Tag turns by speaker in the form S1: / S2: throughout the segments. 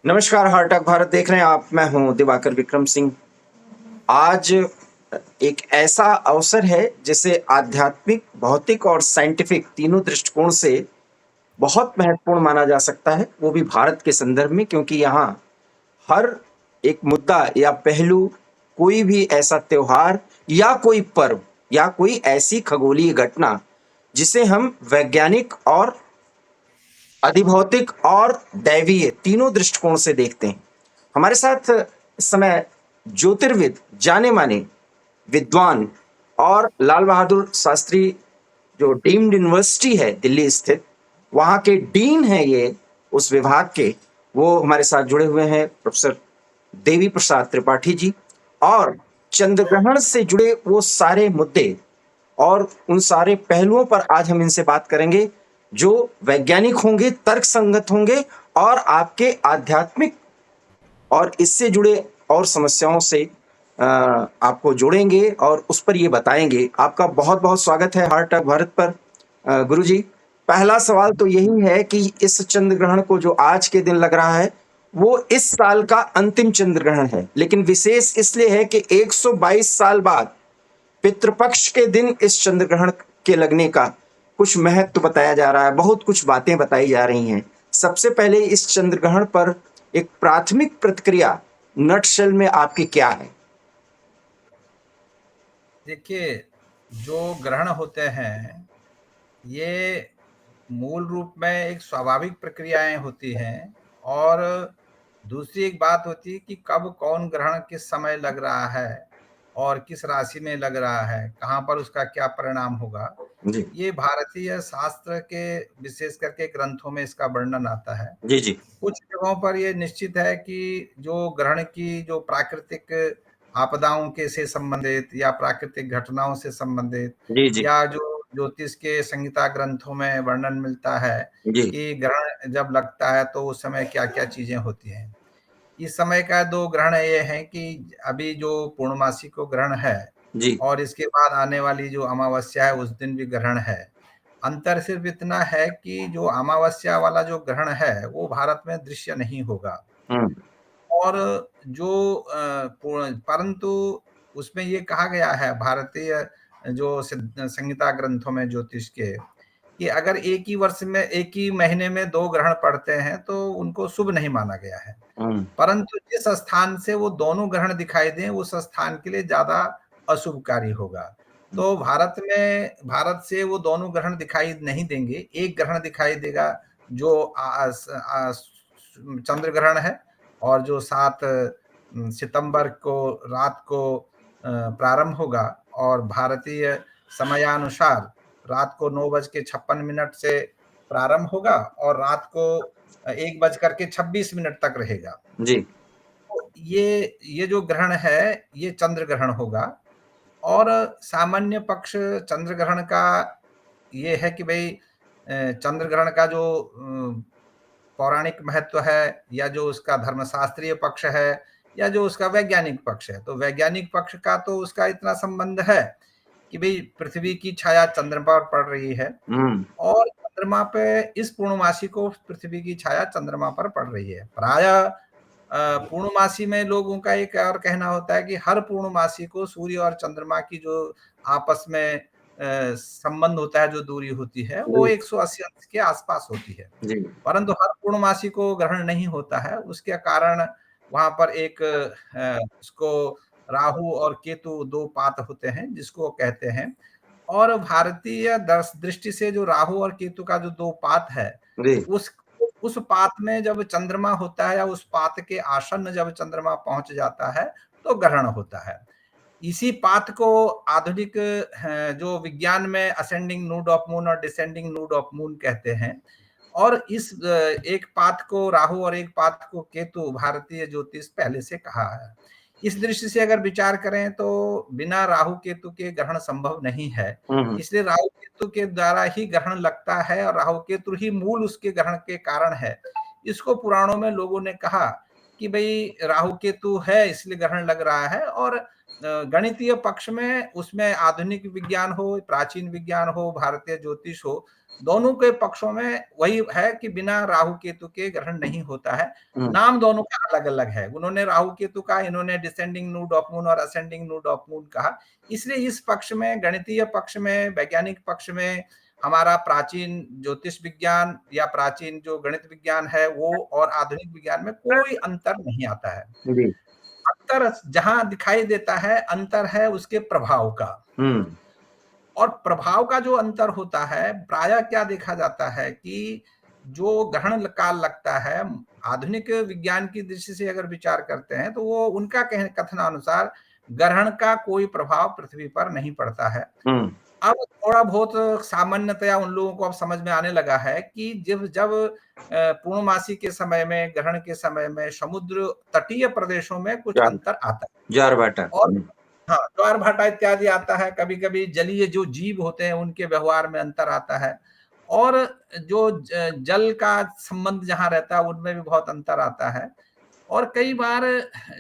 S1: नमस्कार, हार्टक भारत देख रहे हैं आप। मैं हूं दिवाकर विक्रम सिंह। आज एक ऐसा अवसर है जिसे आध्यात्मिक, भौतिक और साइंटिफिक तीनों दृष्टिकोण से बहुत महत्वपूर्ण माना जा सकता है, वो भी भारत के संदर्भ में, क्योंकि यहाँ हर एक मुद्दा या पहलू, कोई भी ऐसा त्योहार या कोई पर्व या कोई ऐसी खगोलीय घटना जिसे हम वैज्ञानिक और अधिभौतिक और दैवीय तीनों दृष्टिकोण से देखते हैं। हमारे साथ इस समय ज्योतिर्विद, जाने माने विद्वान और लाल बहादुर शास्त्री जो डीम्ड यूनिवर्सिटी है दिल्ली स्थित, वहाँ के डीन हैं ये उस विभाग के, वो हमारे साथ जुड़े हुए हैं, प्रोफेसर देवी प्रसाद त्रिपाठी जी। और चंद्रग्रहण से जुड़े वो सारे मुद्दे और उन सारे पहलुओं पर आज हम इनसे बात करेंगे जो वैज्ञानिक होंगे, तर्क संगत होंगे और आपके आध्यात्मिक और इससे जुड़े और समस्याओं से आपको जोड़ेंगे और उस पर ये बताएंगे। आपका बहुत बहुत स्वागत है हार्ट ऑफ भारत पर। गुरु जी, पहला सवाल तो यही है कि इस चंद्र ग्रहण को जो आज के दिन लग रहा है वो इस साल का अंतिम चंद्र ग्रहण है, लेकिन विशेष इसलिए है कि 122 साल बाद पितृपक्ष के दिन इस चंद्र ग्रहण के लगने का कुछ महत्व बताया जा रहा है, बहुत कुछ बातें बताई जा रही हैं। सबसे पहले इस चंद्र ग्रहण पर एक प्राथमिक प्रतिक्रिया नटशेल में आपकी क्या है?
S2: देखिए, जो ग्रहण होते हैं, ये मूल रूप में एक स्वाभाविक प्रक्रियाएँ होती हैं और दूसरी एक बात होती है कि कब कौन ग्रहण किस समय लग रहा है और किस राशि में लग रहा है, कहाँ पर उसका क्या परिणाम होगा।
S1: जी
S2: ये भारतीय शास्त्र के विशेष करके ग्रंथों में इसका वर्णन आता है।
S1: जी जी
S2: कुछ जगहों पर ये निश्चित है कि जो ग्रहण की जो प्राकृतिक आपदाओं के से संबंधित या प्राकृतिक घटनाओं से संबंधित
S1: जी जी
S2: या जो ज्योतिष के संहिता ग्रंथों में वर्णन मिलता है
S1: जी
S2: कि ग्रहण जब लगता है तो उस समय क्या-क्या चीजें होती हैं। इस समय का 2 ग्रहण ये हैं कि अभी जो पूर्णमासी को ग्रहण है
S1: जी
S2: और इसके बाद आने वाली जो अमावस्या है उस दिन भी ग्रहण है। अंतर सिर्फ इतना है कि जो अमावस्या वाला जो ग्रहण है, वो भारत में दृश्य नहीं होगा
S1: हम्म
S2: और जो पूर्ण परंतु उसमें ये कहा गया है भारतीय जो संहिता ग्रंथों में ज्योतिष के कि अगर एक ही वर्ष में एक ही महीने में 2 ग्रहण पड़ते हैं, तो उनको शुभ नहीं माना गया है।
S1: हम्म
S2: परंतु जिस स्थान से वो दोनों ग्रहण दिखाई दें, उस स्थान के लिए ज़्यादा अशुभकारी होगा। तो भारत से वो दोनों ग्रहण दिखाई नहीं देंगे, एक ग्रहण दिखाई देगा जो चंद्र ग्रहण है और जो 7 सितंबर को रात को प्रारंभ होगा और भारतीय समयानुसार रात को 9:56 से प्रारंभ होगा और रात को 1:26 तक रहेगा।
S1: जी
S2: तो ये जो ग्रहण है, ये चंद्र ग्रहण होगा और सामान्य पक्ष चंद्र ग्रहण का ये है कि भई चंद्र ग्रहण का जो पौराणिक महत्व है या जो उसका धर्मशास्त्रीय पक्ष है या जो उसका वैज्ञानिक पक्ष है। तो वैज्ञानिक पक्ष का तो उसका इतना संबंध है कि भई पृथ्वी की छाया चंद्रमा पर पड़ रही है
S1: हम्म
S2: और चंद्रमा पे इस पूर्णमासी को पृथ्वी की छाया चंद्रमा पर पड़ रही है। प्रायः पूर्णमासी में लोगों का एक और कहना होता है कि हर पूर्णमासी को सूर्य और चंद्रमा की जो आपस में संबंध होता है, जो दूरी होती है, वो
S1: जी
S2: 180 अंश के आसपास होती है।
S1: जी
S2: परंतु हर पूर्णमासी को ग्रहण नहीं होता है, उसके कारण वहाँ पर एक उसको राहु और केतु 2 पात होते हैं, जिसको कहते हैं और भारतीय दृष्टि से जो राहु और केतु का जो 2 पात है,
S1: जी
S2: उस उस पात में जब चंद्रमा होता है या उस पात के आसन्न जब चंद्रमा पहुँच जाता है, तो ग्रहण होता है। इसी पाथ को आधुनिक जो विज्ञान में असेंडिंग नूड ऑफ मून और डिसेंडिंग नूड ऑफ मून कहते हैं और इस एक पाथ को राहु और एक पाथ को केतु भारतीय ज्योतिष पहले से कहा है। इस दृष्टि से अगर विचार करें तो बिना राहु केतु के ग्रहण संभव नहीं है।
S1: हम्म
S2: इसलिए राहु केतु के द्वारा ही ग्रहण लगता है और राहु केतु ही मूल उसके ग्रहण के कारण है। इसको पुराणों में लोगों ने कहा कि भई राहु केतु है इसलिए ग्रहण लग रहा है और गणितीय पक्ष में उसमें आधुनिक विज्ञान हो, प्राचीन विज्ञान हो, भारतीय ज्योतिष हो, दोनों के पक्षों में वही है कि बिना राहु केतु के ग्रहण नहीं होता है।
S1: हम्म,
S2: नाम दोनों का अलग-अलग है। उन्होंने राहु केतु कहा, इन्होंने डिसेंडिंग नूड ऑफ मून और असेंडिंग नूड ऑफ मून कहा। इसलिए इस पक्ष में, गणितीय पक्ष में, वैज्ञानिक पक्ष में हमारा प्राचीन ज्योतिष विज्ञान या प्राचीन जो गणित विज्ञान है वो और आधुनिक विज्ञान में कोई अंतर नहीं आता है।
S1: जी,
S2: अंतर जहां दिखाई देता है, अंतर है उसके प्रभाव का।
S1: हम्म,
S2: और प्रभाव का जो अंतर होता है, प्रायः क्या देखा जाता है कि जो ग्रहण काल लगता है, आधुनिक विज्ञान की दृष्टि से अगर विचार करते हैं तो वो उनका कथनानुसार ग्रहण का कोई प्रभाव पृथ्वी पर नहीं पड़ता है।
S1: हम्म,
S2: अब थोड़ा बहुत सामान्यतया उन लोगों को अब समझ में आने लगा है कि जब जब पूर्णमासी के समय में, ग्रहण के समय में समुद्र तटीय प्रदेशों में कुछ
S1: ज्वार
S2: अंतर आता है
S1: ज्वार-भाटा,
S2: और हाँ, ज्वार-भाटा इत्यादि आता है, कभी-कभी जलीय जो जीव होते हैं उनके व्यवहार में अंतर आता है और जो जल का संबंध जहाँ रहता है उनमें भी बहुत अंतर आता है और कई बार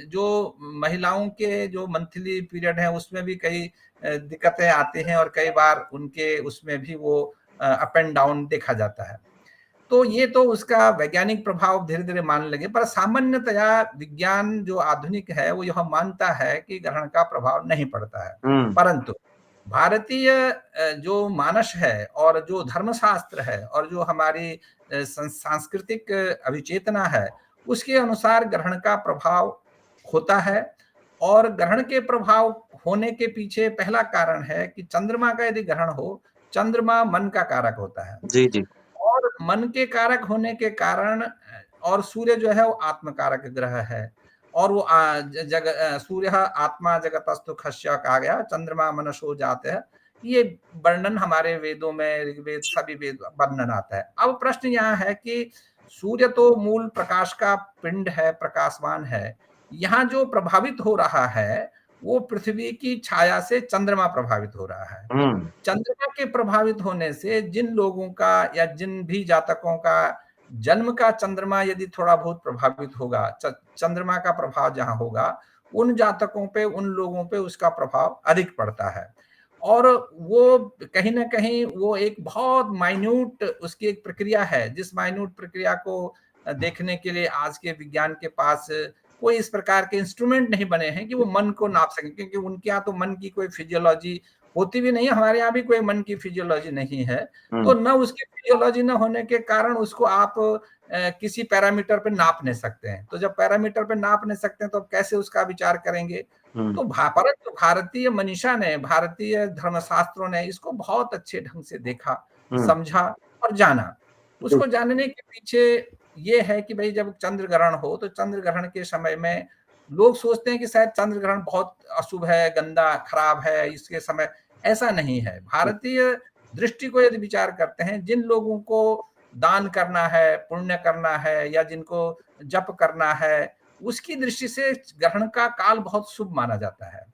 S2: जो महिलाओं के जो मंथली पीरियड है उसमें भी कई दिक्कतें आती हैं और कई बार उनके उसमें भी वो अप एंड डाउन देखा जाता है। तो ये तो उसका वैज्ञानिक प्रभाव धीरे-धीरे मानने लगे, पर सामान्यतया विज्ञान जो आधुनिक है, वो यह मानता है कि ग्रहण का प्रभाव नहीं पड़ता है।
S1: हम्म,
S2: परंतु भारतीय जो मानस है और जो धर्मशास्त्र है और जो हमारी सांस्कृतिक अभिचेतना है, उसके अनुसार ग्रहण का प्रभाव होता है और ग्रहण के प्रभाव होने के पीछे पहला कारण है कि चंद्रमा का यदि ग्रहण हो, चंद्रमा मन का कारक होता है।
S1: जी, जी,
S2: और मन के कारक होने के कारण और सूर्य जो है वो आत्म कारक ग्रह है और वो सूर्य आत्मा जगतस्तु खस्य कहा गया, चंद्रमा मनसो जाते हैं। ये वर्णन हमारे वेदों में, ऋग्वेद सभी वेद वर्णन आता है। अब प्रश्न यहाँ है कि सूर्य तो मूल प्रकाश का पिंड है, प्रकाशवान है। यहाँ जो प्रभावित हो रहा है वो पृथ्वी की छाया से चंद्रमा प्रभावित हो रहा है।
S1: हम्म,
S2: चंद्रमा के प्रभावित होने से जिन लोगों का या जिन भी जातकों का जन्म का चंद्रमा यदि थोड़ा बहुत प्रभावित होगा, चंद्रमा का प्रभाव जहां होगा, उन जातकों पे, उन लोगों पे उसका प्रभाव अधिक पड़ता है और वो कहीं ना कहीं वो एक बहुत माइन्यूट उसकी एक प्रक्रिया है, जिस माइन्यूट प्रक्रिया को देखने के लिए आज के विज्ञान के पास कोई इस प्रकार के इंस्ट्रूमेंट नहीं बने हैं कि वो मन को नाप सकें, क्योंकि उनके यहाँ तो मन की कोई फिजियोलॉजी होती भी नहीं है, हमारे यहाँ भी कोई मन की फिजियोलॉजी नहीं है। तो
S1: हम्म,
S2: न उसकी फिजियोलॉजी न होने के कारण उसको आप किसी पैरामीटर पे नाप नहीं सकते हैं। तो जब पैरामीटर पे नाप नहीं सकते हैं तो अब कैसे उसका विचार करेंगे?
S1: हम्म,
S2: तो परंतु भारतीय मनीषा ने, भारतीय धर्मशास्त्रों ने इसको बहुत अच्छे ढंग से देखा,
S1: हम्म,
S2: समझा और जाना।
S1: जी,
S2: उसको जानने के पीछे ये है कि भई जब चंद्र ग्रहण हो तो चंद्र ग्रहण के समय में लोग सोचते हैं कि शायद चंद्र ग्रहण बहुत अशुभ है, गंदा, खराब है, इसके समय ऐसा नहीं है। भारतीय दृष्टि को यदि विचार करते हैं, जिन लोगों को दान करना है, पुण्य करना है या जिनको जप करना है, उसकी दृष्टि से ग्रहण का काल बहुत शुभ माना जाता है।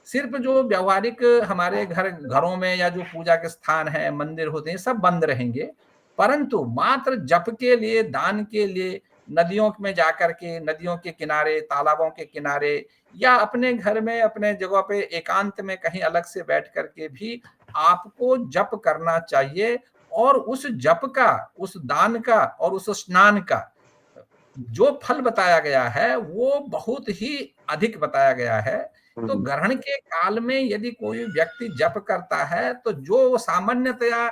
S2: सिर्फ जो व्यावहारिक हमारे घरों में या जो पूजा के स्थान हैं, मंदिर होते हैं, सब बंद रहेंगे। परंतु मात्र जप के लिए, दान के लिए, नदियों में जाकर के, नदियों के किनारे, तालाबों के किनारे या अपने घर में, अपने जगह पे एकांत में कहीं अलग से बैठ कर के भी आपको जप करना चाहिए और उस जप का, उस दान का और उस स्नान का जो फल बताया गया है, वो बहुत ही अधिक बताया गया है। तो
S1: हम्म,
S2: ग्रहण के काल में यदि कोई व्यक्ति जप करता है, तो जो सामान्यतया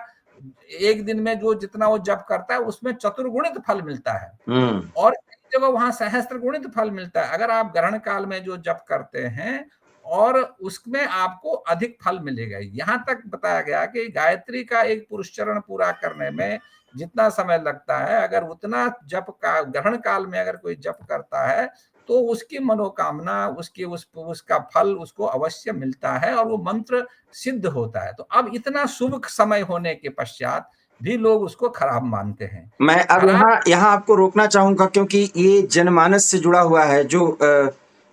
S2: एक दिन में जो जितना वो जप करता है, उसमें चतुर्गुणित फल मिलता है
S1: हम्म,
S2: और कई जगह वहाँ सहस्त्र गुणित फल मिलता है। अगर आप ग्रहण काल में जो जप करते हैं और उसमें आपको अधिक फल मिलेगा। यहाँ तक बताया गया कि गायत्री का एक पुरुषचरण पूरा करने में जितना समय लगता है, अगर उतना जप का ग्रहण काल में अगर कोई जप करता है, तो उसकी मनोकामना, उसकी उसका फल उसको अवश्य मिलता है और वो मंत्र सिद्ध होता है। तो अब इतना शुभ समय होने के पश्चात भी लोग उसको खराब मानते हैं।
S1: मैं अब
S2: खराब
S1: यहाँ यहाँ आपको रोकना चाहूंगा क्योंकि ये जनमानस से जुड़ा हुआ है जो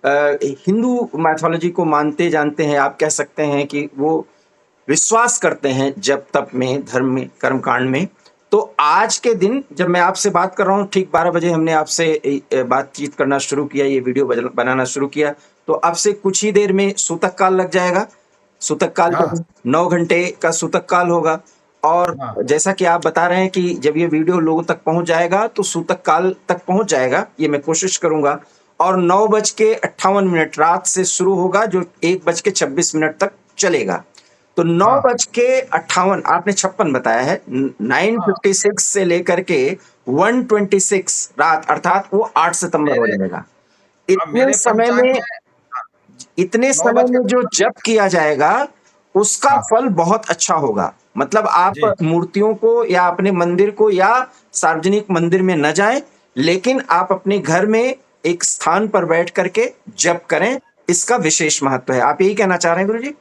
S1: हिंदू मैथोलॉजी को मानते जानते हैं। आप कह सकते हैं कि वो विश्वास करते हैं जप तप में, धर्म में, कर्म कांड में। तो आज के दिन जब मैं आपसे बात कर रहा हूँ, ठीक 12 बजे हमने आपसे बातचीत करना शुरू किया, ये वीडियो बनाना शुरू किया, तो अब से कुछ ही देर में सूतक काल लग जाएगा। सूतक काल
S2: हाँ,
S1: 9 घंटे का सूतक काल होगा और
S2: हाँ,
S1: जैसा कि आप बता रहे हैं कि जब ये वीडियो लोगों तक पहुंच जाएगा तो सूतक काल तक पहुंच जाएगा, ये मैं कोशिश करूंगा। और 9:58 रात से शुरू होगा, जो 1:26 तक चलेगा। तो नौ
S2: हाँ,
S1: बज के अट्ठावन आपने 56 बताया है,
S2: हाँ।
S1: 9:56 से लेकर के 1:26 रात, अर्थात वो 8 सितंबर हो
S2: मेरे
S1: जाएगा।
S2: अब
S1: इतने
S2: मेरे
S1: समय
S2: पंचांग
S1: में,
S2: में हाँ,
S1: इतने
S2: 9
S1: समय
S2: बज के
S1: में जो
S2: 55
S1: जप किया जाएगा उसका
S2: हाँ,
S1: फल बहुत अच्छा होगा। मतलब आप
S2: जी,
S1: मूर्तियों को या अपने मंदिर को या सार्वजनिक मंदिर में न जाएं, लेकिन आप अपने घर में एक स्थान पर बैठ करके जप करें। इसका विशेष महत्व है। आप यही कहना चाह रहे हैं गुरु जी?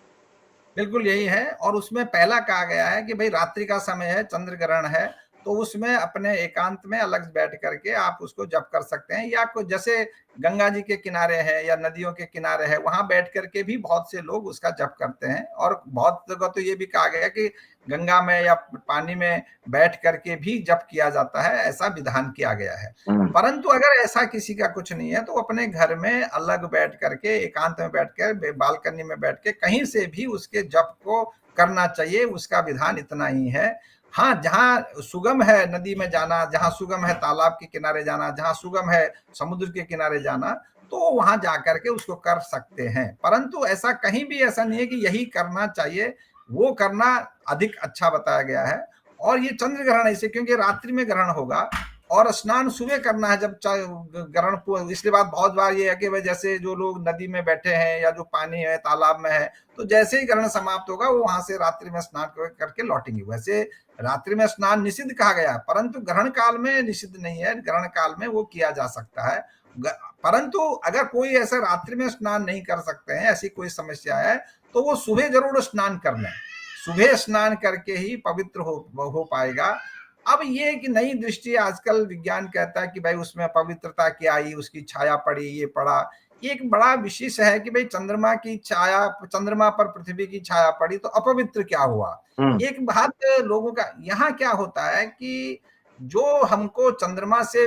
S2: बिल्कुल यही है और उसमें पहला कहा गया है कि भई रात्रि का समय है, चंद्र ग्रहण है, तो उसमें अपने एकांत में अलग बैठ करके आप उसको जप कर सकते हैं या कोई जैसे गंगा जी के किनारे है या नदियों के किनारे है, वहाँ बैठ करके भी बहुत से लोग उसका जप करते हैं और बहुत जगह तो ये भी कहा गया है कि गंगा में या पानी में बैठ करके भी जप किया जाता है, ऐसा विधान किया गया है।
S1: हम्म,
S2: परंतु अगर ऐसा किसी का कुछ नहीं है, तो अपने घर में अलग बैठ करके, एकांत में बैठ कर, बालकनी में बैठ के कहीं से भी उसके जप को करना चाहिए, उसका विधान इतना ही है। हाँ, जहाँ सुगम है नदी में जाना, जहाँ सुगम है तालाब के किनारे जाना, जहाँ सुगम है समुद्र के किनारे जाना, तो वहाँ जाकर के उसको कर सकते हैं। परंतु ऐसा कहीं भी ऐसा नहीं है कि यही करना चाहिए, वो करना अधिक अच्छा बताया गया है। और ये चंद्र ग्रहण ऐसे क्योंकि रात्रि में ग्रहण होगा और स्नान सुबह करना है जब ग्रहण, इसलिए बात बहुत बार ये है कि भाई जैसे जो लोग नदी में बैठे हैं या जो पानी है तालाब में है, तो जैसे ही ग्रहण समाप्त होगा वो वहां से रात्रि में स्नान करके लौटेंगे। वैसे रात्रि में स्नान निषिद्ध कहा गया है, परंतु ग्रहण काल में निषिद्ध नहीं है, ग्रहण काल में वो किया जा सकता है। परंतु अगर कोई ऐसा रात्रि में स्नान नहीं कर सकते हैं, ऐसी कोई समस्या है, तो वो सुबह जरूर स्नान कर लें। सुबह स्नान करके ही पवित्र हो पाएगा। अब ये कि नई दृष्टि आजकल विज्ञान कहता है कि भाई उसमें पवित्रता क्या आई, उसकी छाया पड़ी, ये पड़ा। एक बड़ा विशेष है कि भाई चंद्रमा की छाया, चंद्रमा पर पृथ्वी की छाया पड़ी तो अपवित्र क्या हुआ।
S1: हम्म,
S2: एक बात लोगों का यहाँ क्या होता है कि जो हमको चंद्रमा से,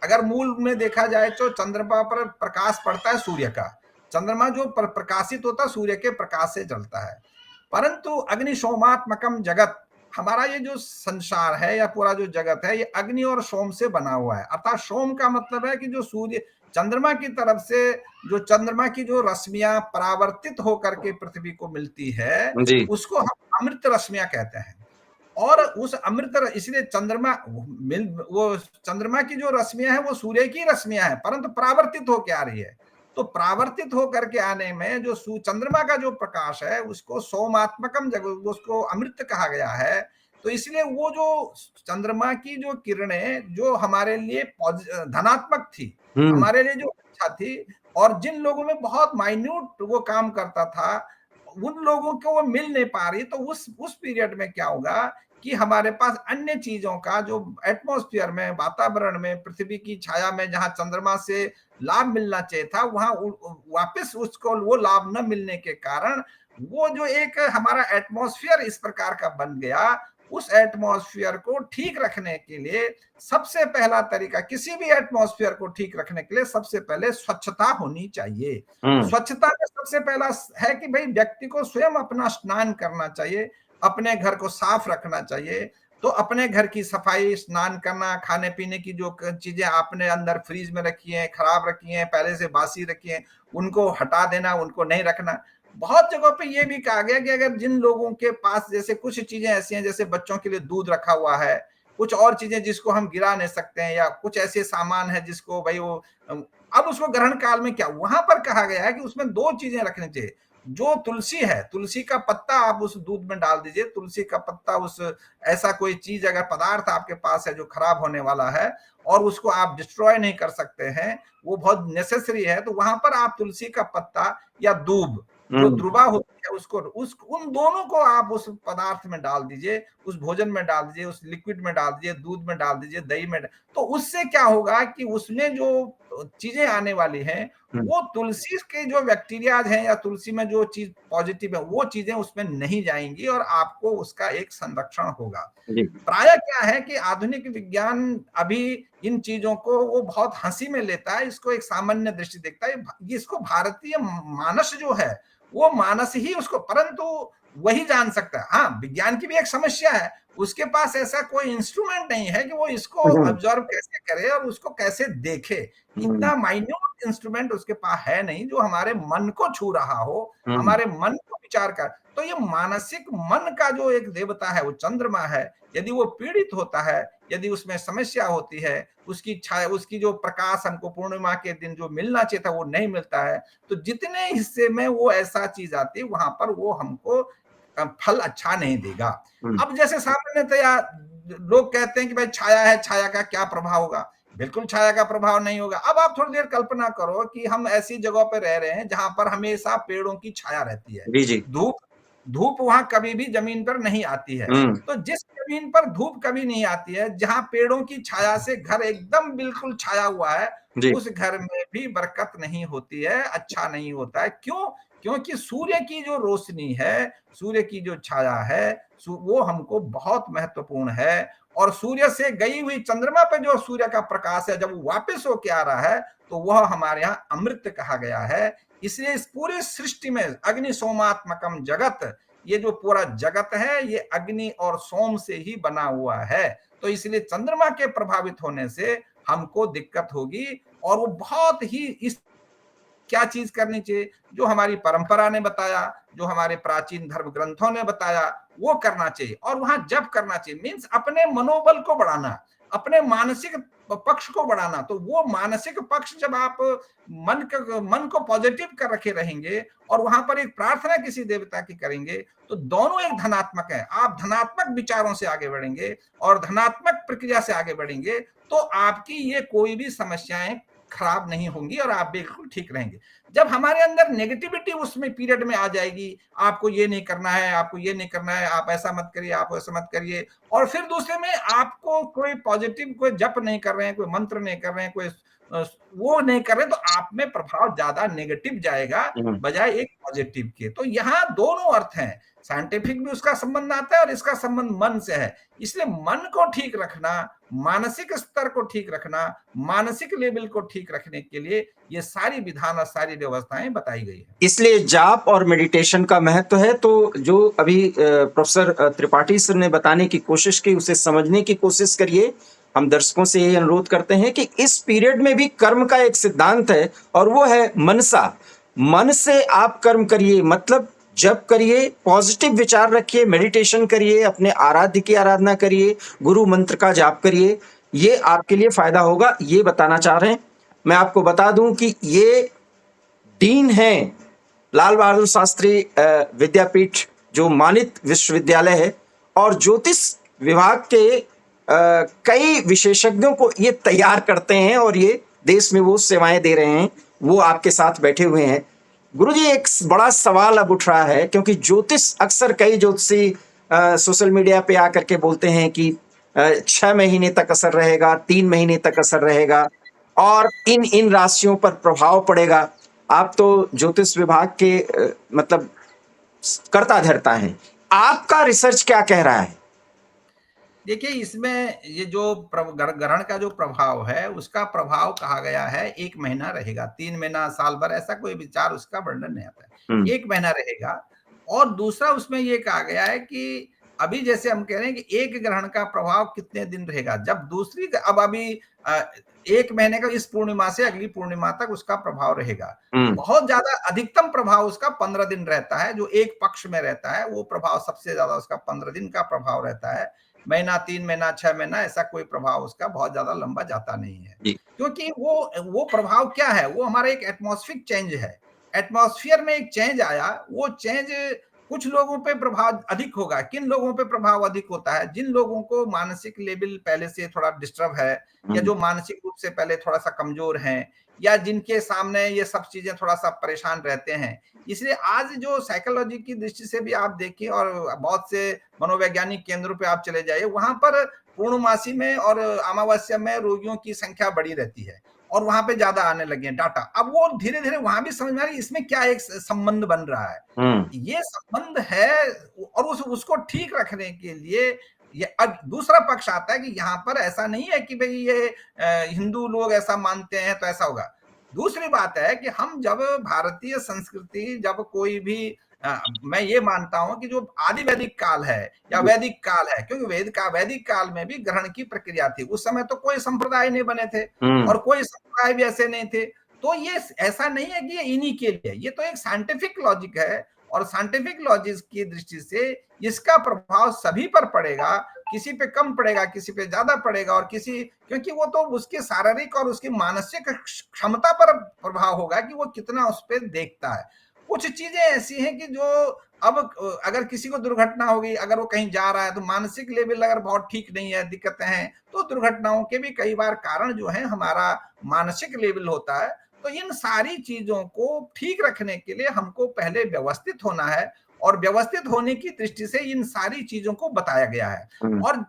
S2: अगर मूल में देखा जाए तो चंद्रमा पर प्रकाश पड़ता है सूर्य का। चंद्रमा जो प्रकाशित होता है सूर्य के प्रकाश से जलता है। परंतु अग्निशोमात्मकम जगत, हमारा ये जो संसार है या पूरा जो जगत है ये अग्नि और सोम से बना हुआ है। अर्थात सोम का मतलब है कि जो सूर्य चंद्रमा की तरफ से, जो चंद्रमा की जो रश्मियां परावर्तित होकर के पृथ्वी को मिलती है,
S1: जी,
S2: उसको हम अमृत रश्मियां कहते हैं। और उस अमृत, इसलिए चंद्रमा मिल वो चंद्रमा की जो रश्मियां हैं वो सूर्य की रश्मियां हैं, परंतु परावर्तित होकर आ रही है। तो परावर्तित होकर के आने में जो चंद्रमा का जो प्रकाश है उसको सोमात्मकम जगह, उसको अमृत कहा गया है। तो इसलिए वो जो चंद्रमा की जो किरणें जो हमारे लिए धनात्मक थी,
S1: हम्म,
S2: हमारे लिए जो अच्छा थी, और जिन लोगों में बहुत माइन्यूट वो काम करता था, उन लोगों को वो मिल नहीं पा रही, तो उस पीरियड में क्या होगा कि हमारे पास अन्य चीजों का जो एटमॉस्फेयर में, वातावरण में, पृथ्वी की छाया में जहां चंद्रमा से लाभ मिलना चाहिए था, वहां वापस उसको वो लाभ न मिलने के कारण वो जो एक हमारा एटमॉस्फेयर इस प्रकार का बन गया, उस एटमॉस्फेयर को ठीक रखने के लिए सबसे पहला तरीका, किसी भी एटमॉस्फेयर को ठीक रखने के लिए सबसे पहले स्वच्छता होनी चाहिए।
S1: हम्म,
S2: स्वच्छता में सबसे पहला है कि भाई व्यक्ति को स्वयं अपना स्नान करना चाहिए, अपने घर को साफ रखना चाहिए। तो अपने घर की सफाई, स्नान करना, खाने पीने की जो चीजें आपने अंदर फ्रीज में रखी हैं, खराब रखी हैं, पहले से बासी रखी हैं, उनको हटा देना, उनको नहीं रखना। बहुत जगहों पे ये भी कहा गया कि अगर जिन लोगों के पास जैसे कुछ चीजें ऐसी हैं, जैसे बच्चों के लिए दूध रखा हुआ है, कुछ और चीजें जिसको हम गिरा नहीं सकते हैं, या कुछ ऐसे सामान है जिसको भाई वो अब उसको ग्रहण काल में क्या, वहां पर कहा गया है कि उसमें दो चीजें रखनी चाहिए। जो तुलसी है, तुलसी का पत्ता आप उस दूध में डाल दीजिए, तुलसी का पत्ता, उस ऐसा कोई चीज अगर पदार्थ आपके पास है जो खराब होने वाला है और उसको आप डिस्ट्रॉय नहीं कर सकते हैं, वो बहुत नेसेसरी है, तो वहां पर आप तुलसी का पत्ता या दूब, जो
S1: हम्म,
S2: ध्रुवा होती है, उसको उन दोनों को आप उस पदार्थ में डाल दीजिए, उस भोजन में डाल दीजिए, उस लिक्विड में डाल दीजिए, दूध में डाल दीजिए, दही में। तो उससे क्या होगा कि उसमें जो चीजें आने वाली हैं,
S1: हम्म,
S2: वो तुलसी के जो बैक्टीरियाज हैं या तुलसी में जो चीज पॉजिटिव है वो चीजें उसमें नहीं जाएंगी और आपको उसका एक संरक्षण होगा।
S1: जी,
S2: प्राय क्या है कि आधुनिक विज्ञान अभी इन चीजों को वो बहुत हंसी में लेता है, इसको एक सामान्य दृष्टि देखता है, इसको भारतीय मानस जो है वो मानस ही उसको, परंतु वही जान सकता है। हाँ, विज्ञान की भी एक समस्या है, उसके पास ऐसा कोई इंस्ट्रूमेंट नहीं है कि वो इसको
S1: हम्म,
S2: ऑब्जर्व कैसे करे और उसको कैसे देखे।
S1: हम्म,
S2: इतना माइन्यूट इंस्ट्रूमेंट उसके पास है नहीं जो हमारे मन को छू रहा हो,
S1: हम्म,
S2: हमारे मन को विचार कर। तो ये मानसिक मन का जो एक देवता है, वो चंद्रमा है, यदि वो पीड़ित होता है, यदि उसमें समस्या होती है, उसकी छाया, उसकी जो प्रकाश हमको पूर्णिमा के दिन जो मिलना चाहिए था वो नहीं मिलता है, तो जितने हिस्से में वो ऐसा चीज आती है वहां पर वो हमको फल अच्छा नहीं देगा।
S1: हम्म,
S2: अब जैसे सामान्यतया लोग कहते हैं कि भाई छाया है, छाया का क्या प्रभाव होगा? बिल्कुल छाया का प्रभाव नहीं होगा। अब आप थोड़ी देर कल्पना करो कि हम ऐसी जगह पे रह रहे हैं जहां पर हमेशा पेड़ों की छाया रहती है।
S1: जी जी,
S2: धूप धूप वहां कभी भी जमीन पर नहीं आती है।
S1: हम्म,
S2: तो जिस जमीन पर धूप कभी नहीं आती है, जहां पेड़ों की छाया से घर एकदम बिल्कुल छाया हुआ है,
S1: जी,
S2: उस घर में भी बरकत नहीं होती है, अच्छा नहीं होता है। क्यों? क्योंकि सूर्य की जो रोशनी है, सूर्य की जो छाया है, वो हमको बहुत महत्वपूर्ण है। और सूर्य से गई हुई चंद्रमा पे जो सूर्य का प्रकाश है, जब वो वापस होके आ रहा है, तो वह हमारे यहाँ अमृत कहा गया है। इसलिए इस पूरी सृष्टि में अग्नि सोमात्मकम जगत, ये जो पूरा जगत है ये अग्नि और सोम से ही बना हुआ है। तो इसलिए चंद्रमा के प्रभावित होने से हमको दिक्कत होगी। और वो बहुत ही इस क्या चीज करनी चाहिए, जो हमारी परंपरा ने बताया, जो हमारे प्राचीन धर्म ग्रंथों ने बताया, वो करना चाहिए। और वहां जब करना चाहिए मीन्स अपने मनोबल को बढ़ाना, अपने मानसिक पक्ष को बढ़ाना। तो वो मानसिक पक्ष जब आप मन को पॉजिटिव कर रखे रहेंगे और वहां पर एक प्रार्थना किसी देवता की करेंगे, तो दोनों एक धनात्मक है। आप धनात्मक विचारों से आगे बढ़ेंगे और धनात्मक प्रक्रिया से आगे बढ़ेंगे, तो आपकी ये कोई भी समस्याएं खराब नहीं होंगी और आप बिल्कुल ठीक रहेंगे। जब हमारे अंदर नेगेटिविटी उसमें पीरियड में आ जाएगी, आपको ये नहीं करना है, आपको ये नहीं करना है, आप ऐसा मत करिए, आप ऐसा मत करिए, और फिर दूसरे में आपको कोई पॉजिटिव, कोई जप नहीं कर रहे हैं, कोई मंत्र नहीं कर रहे हैं, कोई वो नहीं कर रहे हैं, तो आप में प्रभाव ज्यादा नेगेटिव जाएगा
S1: हम्म।
S2: बजाय एक पॉजिटिव के। तो यहाँ दोनों अर्थ हैं, साइंटिफिक भी उसका संबंध आता है और इसका संबंध मन से है। इसलिए मन को ठीक रखना, मानसिक स्तर को ठीक रखना, मानसिक लेवल को ठीक रखने के लिए ये सारी विधान और सारी व्यवस्थाएं बताई गई है।
S1: इसलिए जाप और मेडिटेशन का महत्व है। तो जो अभी प्रोफेसर त्रिपाठी सर ने बताने की कोशिश की, उसे समझने की कोशिश करिए। हम दर्शकों से यही अनुरोध करते हैं कि इस पीरियड में भी कर्म का एक सिद्धांत है और वो है मनसा। मन से आप कर्म करिए, मतलब जप करिए, पॉजिटिव विचार रखिए, मेडिटेशन करिए, अपने आराध्य की आराधना करिए, गुरु मंत्र का जाप करिए। ये आपके लिए फायदा होगा, ये बताना चाह रहे हैं। मैं आपको बता दूं कि ये डीन हैं लाल बहादुर शास्त्री विद्यापीठ, जो मानित विश्वविद्यालय है, और ज्योतिष विभाग के कई विशेषज्ञों को ये तैयार करते हैं और ये देश में वो सेवाएं दे रहे हैं। वो आपके साथ बैठे हुए हैं। गुरुजी, एक बड़ा सवाल अब उठ रहा है, क्योंकि ज्योतिष अक्सर कई ज्योतिषी सोशल मीडिया पे आकर के बोलते हैं कि 6 महीने तक असर रहेगा, 3 महीने तक असर रहेगा और इन इन राशियों पर प्रभाव पड़ेगा। आप तो ज्योतिष विभाग के मतलब कर्ता धर्ता हैं, आपका रिसर्च क्या कह रहा है?
S2: देखिए, इसमें ये जो ग्रहण का जो प्रभाव है, उसका प्रभाव कहा गया है 1 महीना रहेगा, 3 महीना, साल भर, ऐसा कोई विचार उसका वर्णन नहीं आता
S1: हम्म,
S2: है। 1 महीना रहेगा। और दूसरा उसमें ये कहा गया है कि अभी जैसे हम कह रहे हैं कि एक ग्रहण का प्रभाव कितने दिन रहेगा, जब दूसरी अब अभी 1 महीने का इस पूर्णिमा से अगली पूर्णिमा तक उसका प्रभाव रहेगा।
S1: हम्म,
S2: बहुत ज्यादा अधिकतम प्रभाव उसका 15 दिन रहता है, जो एक पक्ष में रहता है, वो प्रभाव सबसे ज्यादा उसका 15 दिन का प्रभाव रहता है। महीना, 3 महीना, 6 महीना, ऐसा कोई प्रभाव उसका बहुत ज्यादा लंबा जाता नहीं है।
S1: जी,
S2: क्योंकि वो प्रभाव क्या है, वो हमारा एक एटमॉस्फेरिक चेंज है। एटमॉस्फेयर में एक चेंज आया, वो चेंज कुछ लोगों पे प्रभाव अधिक होगा। किन लोगों पे प्रभाव अधिक होता है? जिन लोगों को मानसिक लेवल पहले से थोड़ा डिस्टर्ब है, या
S1: हम्म,
S2: जो मानसिक रूप से पहले थोड़ा सा कमजोर हैं, या जिनके सामने ये सब चीजें थोड़ा सा परेशान रहते हैं। इसलिए आज जो साइकोलॉजी की दृष्टि से भी आप देखिए, और बहुत से मनोवैज्ञानिक केंद्रों पे आप चले जाइए, वहां पर पूर्णमासी में और अमावस्या में रोगियों की संख्या बढ़ी रहती है और वहां पे ज्यादा आने लगे हैं डाटा। अब वो धीरे धीरे वहां भी समझ में आ रही है इसमें क्या एक संबंध बन रहा है।
S1: हम्म,
S2: ये संबंध है। और उसको ठीक रखने के लिए ये अब दूसरा पक्ष आता है कि यहाँ पर ऐसा नहीं है कि भाई ये हिंदू लोग ऐसा मानते हैं तो ऐसा होगा। दूसरी बात है कि हम जब भारतीय संस्कृति जब कोई भी मैं ये मानता हूं कि जो आदि वैदिक काल है या
S1: जी।
S2: वैदिक काल है, क्योंकि वैदिक काल में भी ग्रहण की प्रक्रिया थी। उस समय तो कोई संप्रदाय नहीं बने थे
S1: हुँ,
S2: और कोई संप्रदाय भी ऐसे नहीं थे। तो ये ऐसा नहीं है कि ये इन्हीं के लिए, ये तो एक साइंटिफिक लॉजिक है और साइंटिफिक लॉजिक की दृष्टि से इसका प्रभाव सभी पर पड़ेगा, किसी पे कम पड़ेगा, किसी पे ज्यादा पड़ेगा और किसी, क्योंकि वो तो उसकी शारीरिक और उसकी मानसिक क्षमता पर प्रभाव होगा कि वो कितना उस पर देखता है। कुछ चीजें ऐसी हैं कि जो अब अगर किसी को दुर्घटना होगी, अगर वो कहीं जा रहा है तो मानसिक लेवल अगर बहुत ठीक नहीं है, दिक्कतें हैं, तो दुर्घटनाओं के भी कई बार कारण जो है हमारा मानसिक लेवल होता है। तो इन सारी चीजों को ठीक रखने के लिए हमको पहले व्यवस्थित होना है और व्यवस्थित होने की दृष्टि से इन सारी चीजों को बताया गया है।
S1: हुँ,
S2: और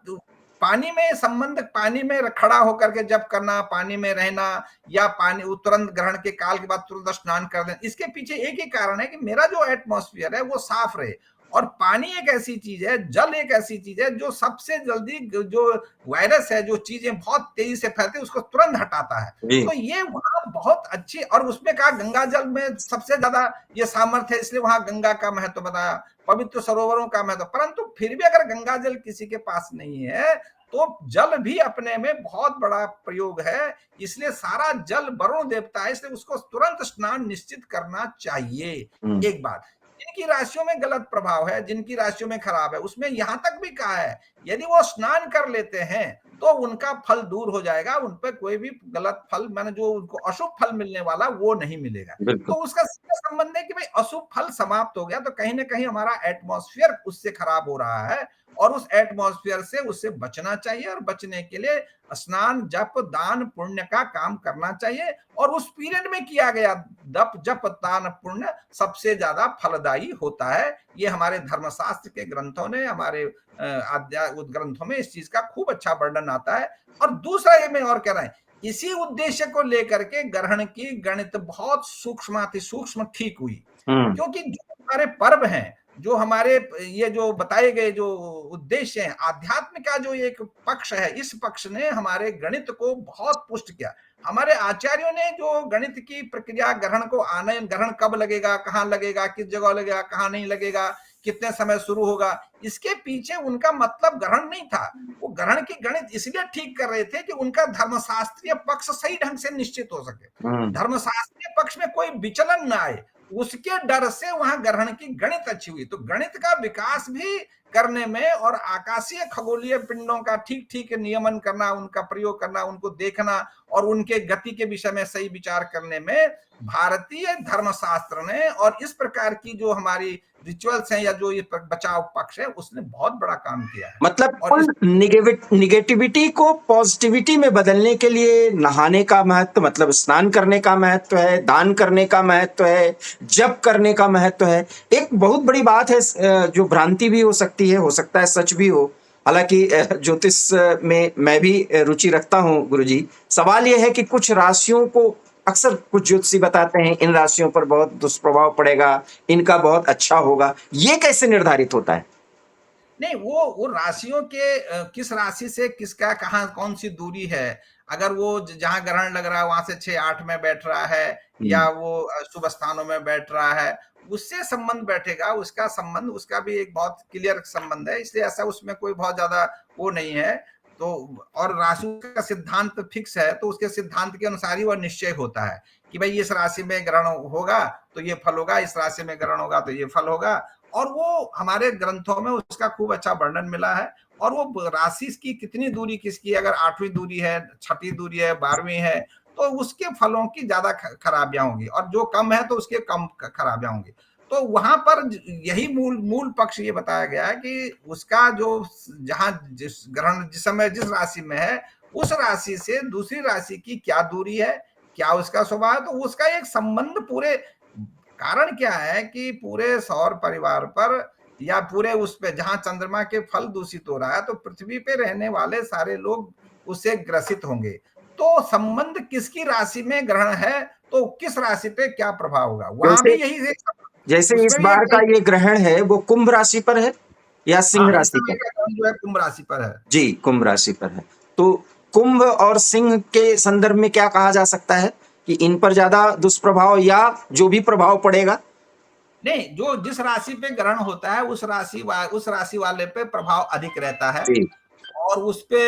S2: पानी में संबंध, पानी में खड़ा होकर के जब करना, पानी में रहना या पानी तुरंत ग्रहण के काल के बाद तुरंत स्नान कर देना, इसके पीछे एक ही कारण है कि मेरा जो एटमॉस्फेयर है वो साफ रहे। और पानी एक ऐसी चीज है, जल एक ऐसी चीज है जो सबसे जल्दी जो वायरस है, जो चीजें बहुत तेजी से फैलती है उसको तुरंत हटाता है।
S1: जी।
S2: तो ये वहां बहुत अच्छी, और उसमें कहा गंगा जल में सबसे ज्यादा ये सामर्थ्य है, इसलिए वहां गंगा का महत्व बताया, पवित्र सरोवरों का महत्व। परंतु फिर भी अगर गंगा जल किसी के पास नहीं है तो जल भी अपने में बहुत बड़ा प्रयोग है, इसलिए सारा जल वरुण देवता है, इसलिए उसको तुरंत स्नान निश्चित करना चाहिए।
S1: हुँ,
S2: एक बात, जिनकी राशियों में गलत प्रभाव है, जिनकी राशियों में खराब है, उसमें यहां तक भी कहा है यदि वो स्नान कर लेते हैं तो उनका फल दूर हो जाएगा, उन पर कोई भी गलत फल, माने जो उनको अशुभ फल मिलने वाला वो नहीं मिलेगा। तो
S1: बिल्कुल।
S2: उसका सीधा संबंध है कि भाई अशुभ फल समाप्त हो गया तो कहीं ना कहीं हमारा एटमॉस्फेयर उससे खराब हो रहा है और उस एटमॉस्फेयर से उससे बचना चाहिए और बचने के लिए स्नान, जप, दान, पुण्य का काम करना चाहिए और उस पीरियड में किया गया दप, जप, दान, पुण्य सबसे ज्यादा फलदायी होता है। ये हमारे धर्मशास्त्र के ग्रंथों ने, हमारे आध्यात्मिक ग्रंथों में इस चीज का खूब अच्छा वर्णन आता है। और दूसरा ये मैं और कह रहा है, इसी उद्देश्य को लेकर के ग्रहण की गणित बहुत सूक्ष्म, अति सूक्ष्म ठीक हुई,
S1: हुँ,
S2: क्योंकि जो हमारे पर्व हैं, जो हमारे ये जो बताए गए जो उद्देश्य हैं, आध्यात्म का जो एक पक्ष है, इस पक्ष ने हमारे गणित को बहुत पुष्ट किया। हमारे आचार्यों ने जो गणित की प्रक्रिया, ग्रहण को आने, ग्रहण कब लगेगा, कहाँ लगेगा, किस जगह लगेगा, कहाँ नहीं लगेगा, कितने समय शुरू होगा, इसके पीछे उनका मतलब ग्रहण नहीं था। वो ग्रहण की गणित इसलिए ठीक कर रहे थे कि उनका धर्मशास्त्रीय पक्ष सही ढंग से निश्चित हो सके,
S1: हुँ,
S2: धर्मशास्त्रीय पक्ष में कोई विचलन ना आए, उसके डर से वहां ग्रहण की गणित अच्छी हुई। तो गणित का विकास भी करने में और आकाशीय खगोलीय पिंडों का ठीक ठीक नियमन करना, उनका प्रयोग करना, उनको देखना और उनके गति के विषय में सही विचार करने में भारतीय धर्मशास्त्र ने और इस प्रकार की जो हमारी रिचुअल्स हैं या जो ये बचाव पक्ष है उसने बहुत बड़ा काम किया है।
S1: मतलब
S2: और
S1: कुल
S2: इस
S1: नेगेटिविटी को पॉजिटिविटी में बदलने के लिए नहाने का महत्व, मतलब स्नान करने का महत्व है, दान करने का महत्व है, जप करने का महत्व है। एक बहुत बड़ी बात है, जो भ्रांति भी हो सकती है, हो सकता है सच भी हो। हालांकि ज्योतिष में मैं भी रुचि रखता हूँ गुरुजी। सवाल यह है कि कुछ राशियों को अक्सर कुछ ज्योतिषी बताते हैं इन राशियों पर बहुत दुष्प्रभाव पड़ेगा, इनका बहुत अच्छा होगा। ये कैसे निर्धारित होता है?
S2: नहीं, वो राशियों के किस राशि से किसका कहाँ कौन सी दूरी है, अगर वो जहां ग्रहण लग रहा है वहां से 6-8 में बैठ रहा है
S1: हुँ,
S2: या वो शुभ स्थानों में बैठ रहा है, उससे संबंध बैठेगा, उसका संबंध, उसका भी एक बहुत क्लियर संबंध है, इसलिए ऐसा उसमें कोई बहुत ज्यादा वो नहीं है। तो और राशि का सिद्धांत फिक्स है तो उसके सिद्धांत के अनुसार ही वह निश्चय होता है कि भाई इस राशि में ग्रहण होगा तो ये फल होगा, इस राशि में ग्रहण होगा तो ये फल होगा। और वो हमारे ग्रंथों में उसका खूब अच्छा वर्णन मिला है। और वो राशि की कितनी दूरी किसकी, अगर 8वीं दूरी है, 6ठी दूरी है, 12वीं है, तो उसके फलों की ज्यादा खराबियां होंगी और जो कम है तो उसके कम खराबियां होंगी। तो वहां पर यही मूल मूल पक्ष ये बताया गया है कि उसका जो जहां जिस ग्रहण जिस समय जिस राशि में है उस राशि से दूसरी राशि की क्या दूरी है, क्या उसका स्वभाव है, तो उसका एक संबंध पूरे, कारण क्या है कि पूरे सौर परिवार पर या पूरे उस पे जहां चंद्रमा के फल दूषित हो रहा है तो पृथ्वी पे रहने वाले सारे लोग उससे ग्रसित होंगे। तो संबंध किसकी राशि में ग्रहण है तो किस राशि पे क्या प्रभाव होगा, वहां
S1: जैसे
S2: भी यही है,
S1: जैसे इस
S2: उसमें भी
S1: बार का
S2: एक,
S1: ये ग्रहण है वो कुंभ राशि पर है या सिंह
S2: हाँ इस
S1: राशि
S2: समय
S1: पर?
S2: का ग्रहण जो है कुंभ राशि पर है।
S1: जी, कुंभ राशि पर है। तो कुंभ और सिंह के संदर्भ में क्या कहा जा सकता है? कि इन पर ज्यादा दुष्प्रभाव या जो भी प्रभाव पड़ेगा?
S2: नहीं, जो जिस राशि पे ग्रहण होता है उस राशि वाले पे प्रभाव अधिक रहता है।
S1: जी।
S2: और उस पे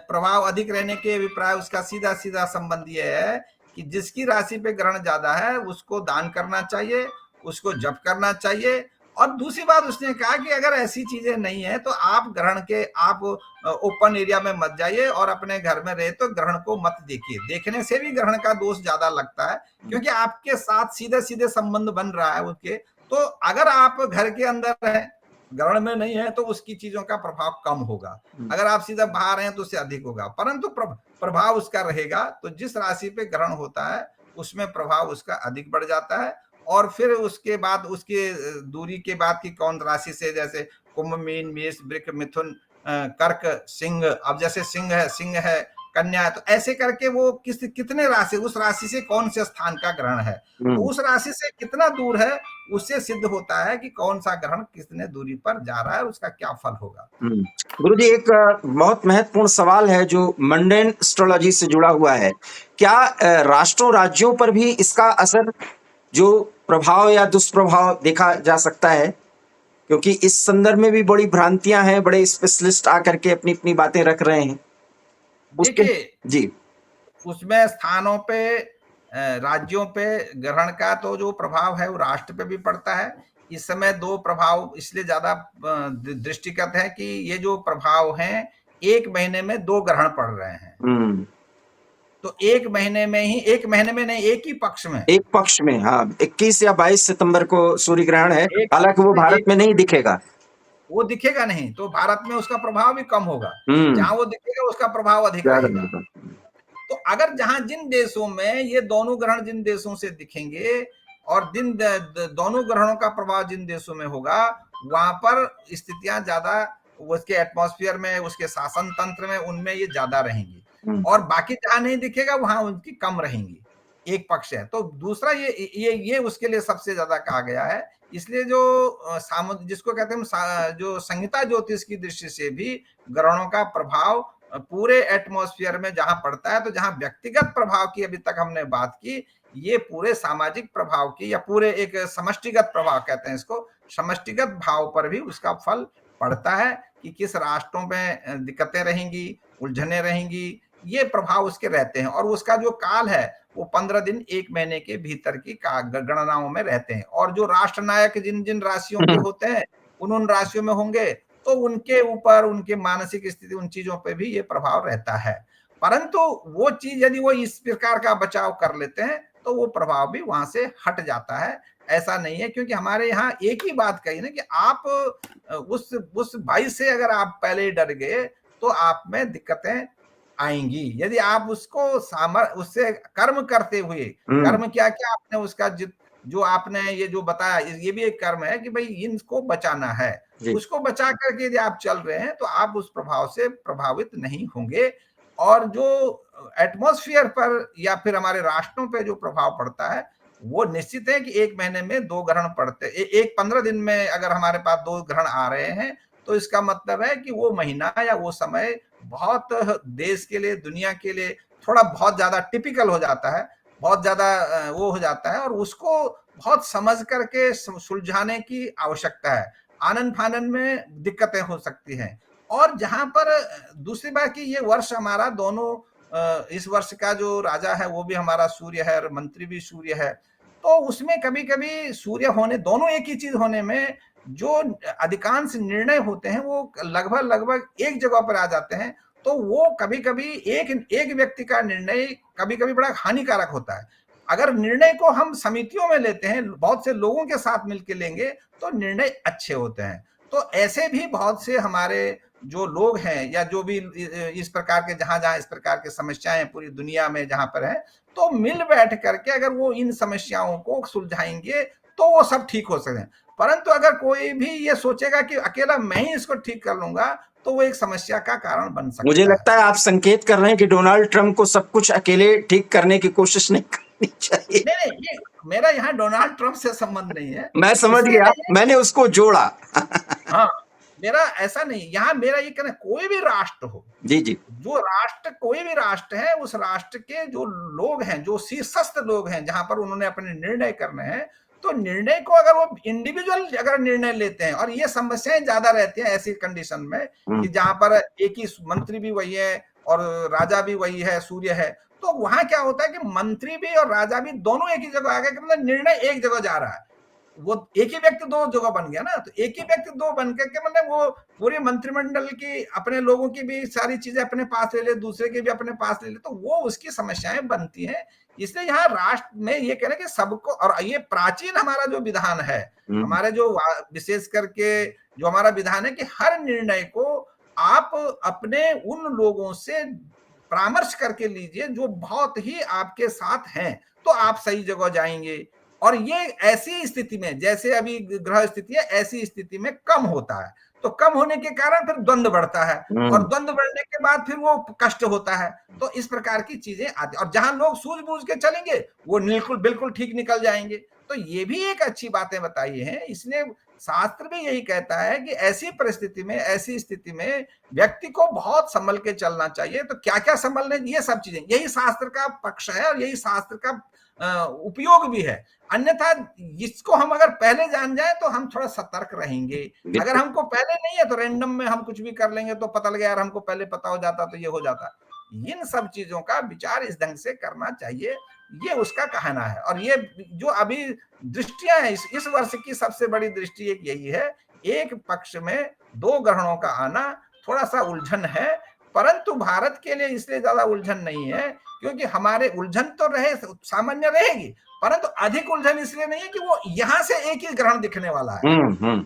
S2: प्रभाव अधिक रहने के अभिप्राय उसका सीधा सीधा संबंध ये है कि जिसकी राशि पे ग्रहण ज्यादा है उसको दान करना चाहिए, उसको जप करना चाहिए। और दूसरी बात उसने कहा कि अगर ऐसी चीजें नहीं है तो आप ग्रहण के आप ओपन एरिया में मत जाइए और अपने घर में रहे तो ग्रहण को मत देखिए। देखने से भी ग्रहण का दोष ज्यादा लगता है क्योंकि आपके साथ सीधे सीधे संबंध बन रहा है उसके। तो अगर आप घर के अंदर हैं, ग्रहण में नहीं है, तो उसकी चीजों का प्रभाव कम होगा। अगर आप सीधा बाहर हैं तो उससे अधिक होगा, परंतु प्रभाव उसका रहेगा। तो जिस राशि पे ग्रहण होता है उसमें प्रभाव उसका अधिक बढ़ जाता है। और फिर उसके बाद उसके दूरी के बाद की कौन राशि से, जैसे कुंभ, मीन, मेष, वृक, मिथुन, कर्क, सिंह। अब जैसे सिंह है, कन्या है, तो ऐसे करके वो कितने राशि, उस राशि से कौन से स्थान का ग्रहण है, तो उस राशि से कितना दूर है उससे सिद्ध होता है कि कौन सा ग्रहण कितने दूरी पर जा रहा है, उसका क्या फल होगा।
S1: गुरुजी, एक बहुत महत्वपूर्ण सवाल है जो मंडेन एस्ट्रोलॉजी से जुड़ा हुआ है। क्या राष्ट्रों राज्यों पर भी इसका असर, जो प्रभाव या दुष्प्रभाव देखा जा सकता है? क्योंकि इस संदर्भ में भी बड़ी भ्रांतियां हैं, बड़े स्पेशलिस्ट आकर के अपनी अपनी बातें रख रहे हैं।
S2: देखिए,
S1: जी।
S2: उसमें स्थानों पे, राज्यों पे ग्रहण का तो जो प्रभाव है वो राष्ट्र पे भी पड़ता है। इस समय दो प्रभाव इसलिए ज्यादा दृष्टिगत है कि ये जो प्रभाव हैं, एक महीने में दो ग्रहण पड़ रहे हैं। तो एक महीने में नहीं, एक ही पक्ष में,
S1: एक पक्ष में। हाँ, 21 या 22 सितंबर को सूर्य ग्रहण है, हालांकि वो भारत में नहीं दिखेगा।
S2: वो दिखेगा नहीं, तो भारत में उसका प्रभाव भी कम होगा। जहां वो दिखेगा उसका प्रभाव अधिक रहेगा। तो अगर जहां जिन देशों में ये दोनों ग्रहण जिन देशों से दिखेंगे और दोनों ग्रहणों का प्रभाव जिन देशों में होगा, वहां पर स्थितियां ज्यादा उसके एटमॉस्फेयर में, उसके शासन तंत्र में, उनमें ये ज्यादा रहेंगी। और बाकी जहां नहीं दिखेगा वहां उनकी कम रहेंगी। एक पक्ष है। तो दूसरा ये उसके लिए सबसे ज्यादा कहा गया है। इसलिए जो जिसको कहते हैं जो संहिता ज्योतिष की दृष्टि से भी ग्रहणों का प्रभाव पूरे एटमॉस्फेयर में जहां पड़ता है, तो जहां व्यक्तिगत प्रभाव की अभी तक हमने बात की, ये पूरे सामाजिक प्रभाव की या पूरे एक समष्टिगत प्रभाव कहते हैं इसको, समष्टिगत भाव पर भी उसका फल पड़ता है कि किस राष्ट्रों में दिक्कतें रहेंगी, उलझने रहेंगी, ये प्रभाव उसके रहते हैं। और उसका जो काल है वो 15 दिन, एक महीने के भीतर की गणनाओं में रहते हैं। और जो राष्ट्र नायक जिन जिन राशियों के होते हैं उन राशियों में होंगे, तो उनके ऊपर, उनके मानसिक स्थिति, उन चीजों पे भी ये प्रभाव रहता है। परंतु वो चीज यदि वो इस प्रकार का बचाव कर लेते हैं तो वो प्रभाव भी वहां से हट जाता है। ऐसा नहीं है, क्योंकि हमारे यहाँ एक ही बात कही ना कि आप उस भाई से अगर आप पहले डर गए तो आप में दिक्कतें आएंगी। यदि आप उसको उससे कर्म करते हुए, कर्म क्या क्या आपने उसका जो आपने ये जो बताया, ये भी एक कर्म है कि भाई इनको बचाना है, उसको बचा करके यदि आप चल रहे हैं तो आप उस प्रभाव से प्रभावित नहीं होंगे। और जो एटमॉस्फेयर पर या फिर हमारे राष्ट्रों पे जो प्रभाव पड़ता है वो निश्चित है कि एक महीने में दो ग्रहण पड़ते, एक 15 दिन में अगर हमारे पास दो ग्रहण आ रहे हैं तो इसका मतलब है कि वो महीना या वो समय बहुत देश के लिए, दुनिया के लिए थोड़ा बहुत ज्यादा टिपिकल हो जाता है, बहुत ज्यादा वो हो जाता है। और उसको बहुत समझ करके सुलझाने की आवश्यकता है। आनन फानन में दिक्कतें हो सकती हैं। और जहां पर दूसरी बात कि ये वर्ष हमारा दोनों, इस वर्ष का जो राजा है वो भी हमारा सूर्य है और मंत्री भी सूर्य है। तो उसमें कभी कभी सूर्य होने, दोनों एक ही चीज होने में जो अधिकांश निर्णय होते हैं वो लगभग एक जगह पर आ जाते हैं। तो वो कभी कभी एक व्यक्ति का निर्णय कभी कभी बड़ा हानिकारक होता है। अगर निर्णय को हम समितियों में लेते हैं, बहुत से लोगों के साथ मिलकर लेंगे, तो निर्णय अच्छे होते हैं। तो ऐसे भी बहुत से हमारे जो लोग हैं या जो भी इस प्रकार के, जहां जहां इस प्रकार की समस्याएं पूरी दुनिया में जहां पर है, तो मिल बैठ करके अगर वो इन समस्याओं को सुलझाएंगे तो वो सब ठीक हो सकते हैं। परंतु अगर कोई भी ये सोचेगा कि अकेला मैं ही इसको ठीक कर लूंगा, तो वो एक समस्या का कारण बन सकता है।
S1: मुझे लगता है आप संकेत कर रहे हैं कि डोनाल्ड ट्रंप को सब कुछ अकेले ठीक करने की कोशिश नहीं करनी चाहिए।
S2: नहीं, ये मेरा यहाँ डोनाल्ड ट्रंप से संबंध नहीं है।
S1: मैं समझ गया, मैंने उसको जोड़ा।
S2: हाँ, मेरा ऐसा नहीं, यहाँ मेरा ये कहना कोई भी राष्ट्र हो,
S1: जी, जी।
S2: जो राष्ट्र कोई भी राष्ट्र है, उस राष्ट्र के जो लोग हैं, जो शीर्षस्थ लोग हैं, जहां पर उन्होंने अपने निर्णय करने हैं, तो निर्णय को अगर वो इंडिविजुअल अगर निर्णय लेते हैं, और ये समस्याएं ज्यादा रहती हैं ऐसी कंडीशन में कि जहां पर एक ही मंत्री भी वही है और राजा भी वही है, सूर्य है, तो वहां क्या होता है कि मंत्री भी और राजा भी दोनों एक ही जगह आ गए, मतलब निर्णय एक जगह जा रहा है। वो एक ही व्यक्ति दो जगह बन गया ना, तो एक ही व्यक्ति दो बन करके मतलब वो पूरे मंत्रिमंडल की अपने लोगों की भी सारी चीजें अपने पास ले ले, दूसरे की भी अपने पास ले ले, तो वो उसकी समस्याएं बनती हैं। इसलिए यहाँ राष्ट्र में ये कह रहे कि सबको, और ये प्राचीन हमारा जो विधान है, हमारे जो विशेष करके जो हमारा विधान है कि हर निर्णय को आप अपने उन लोगों से परामर्श करके लीजिए जो बहुत ही आपके साथ हैं, तो आप सही जगह जाएंगे। और ये ऐसी स्थिति में, जैसे अभी ग्रह स्थिति है, ऐसी स्थिति में कम होता है, तो कम होने के कारण फिर द्वंद्व बढ़ता है, और द्वंद्व बढ़ने के बाद फिर वो कष्ट होता है। तो इस प्रकार की चीजें आती, और जहां लोग सूझबूझ के चलेंगे वो बिल्कुल बिल्कुल ठीक निकल जाएंगे। तो ये भी एक अच्छी बातें बताई हैं। इसलिए शास्त्र भी यही कहता है कि ऐसी परिस्थिति में, ऐसी स्थिति में व्यक्ति को बहुत संभल के चलना चाहिए। तो क्या क्या संभलने, ये सब चीजें, यही शास्त्र का पक्ष है और यही शास्त्र का उपयोग भी है। अन्यथा इसको हम अगर पहले जान जाए तो हम थोड़ा सतर्क रहेंगे। अगर हमको पहले नहीं है तो रैंडम में हम कुछ भी कर लेंगे, तो पता लगे यार हमको पहले पता हो जाता तो ये हो जाता। इन सब चीजों का विचार इस ढंग से करना चाहिए, ये उसका कहना है। और ये जो अभी दृष्टियां हैं, इस वर्ष की सबसे बड़ी दृष्टि एक यही है, एक पक्ष में दो ग्रहणों का आना थोड़ा सा उलझन है, परंतु भारत के लिए इसलिए ज्यादा उलझन नहीं है क्योंकि हमारे उलझन तो रहे, सामान्य रहेगी, परंतु अधिक उलझन इसलिए नहीं है कि वो यहां से एक ही ग्रहण दिखने वाला है,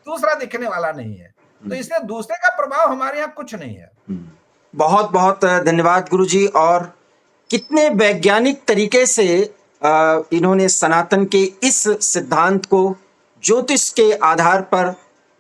S2: दूसरा दिखने वाला नहीं है, तो इसलिए दूसरे का प्रभाव हमारे यहाँ कुछ नहीं है।
S1: बहुत बहुत धन्यवाद गुरुजी। और कितने वैज्ञानिक तरीके से इन्होंने सनातन के इस सिद्धांत को ज्योतिष के आधार पर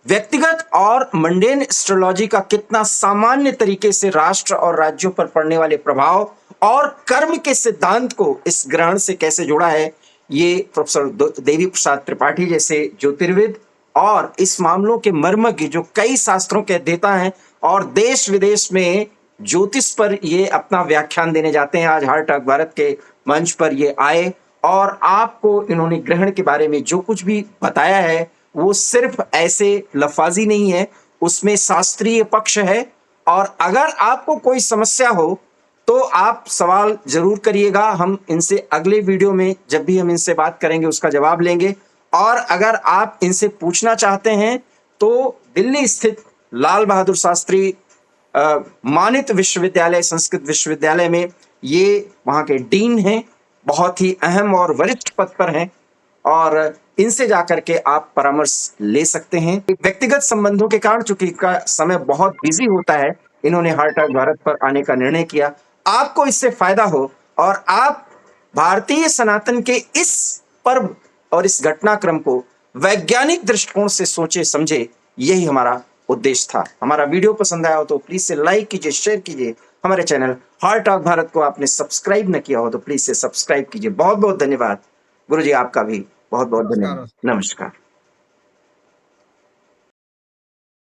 S1: व्यक्तिगत और मंडेन एस्ट्रोलॉजी का कितना सामान्य तरीके से राष्ट्र और राज्यों पर पड़ने वाले प्रभाव और कर्म के सिद्धांत को इस ग्रहण से कैसे जोड़ा है, ये प्रोफेसर देवी प्रसाद त्रिपाठी जैसे ज्योतिर्विद और इस मामलों के मर्मज्ञ जो कई शास्त्रों के अध्येता हैं और देश विदेश में ज्योतिष पर ये अपना व्याख्यान देने जाते हैं, आज हार्ट टॉक भारत के मंच पर ये आए और आपको इन्होंने ग्रहण के बारे में जो कुछ भी बताया है वो सिर्फ ऐसे लफाजी नहीं है, उसमें शास्त्रीय पक्ष है। और अगर आपको कोई समस्या हो तो आप सवाल जरूर करिएगा, हम इनसे अगले वीडियो में जब भी हम इनसे बात करेंगे उसका जवाब लेंगे। और अगर आप इनसे पूछना चाहते हैं तो दिल्ली स्थित लाल बहादुर शास्त्री मानित विश्वविद्यालय, संस्कृत विश्वविद्यालय में ये वहाँ के डीन हैं, बहुत ही अहम और वरिष्ठ पद पर हैं और इनसे जाकर के आप परामर्श ले सकते हैं। व्यक्तिगत संबंधों के कारण चूंकि इनका समय बहुत बिजी होता है, इन्होंने हार्ट टॉक भारत पर आने का निर्णय किया। आपको इससे फायदा हो और आप भारतीय सनातन के इस पर्व और इस घटनाक्रम को वैज्ञानिक दृष्टिकोण से सोचे समझे, यही हमारा उद्देश्य था। हमारा वीडियो पसंद आया हो तो प्लीज से लाइक कीजिए, शेयर कीजिए। हमारे चैनल हार्ट टॉक भारत को आपने सब्सक्राइब न किया हो तो प्लीज से सब्सक्राइब कीजिए। बहुत बहुत धन्यवाद गुरुजी, आपका भी बहुत बहुत धन्यवाद। नमस्कार।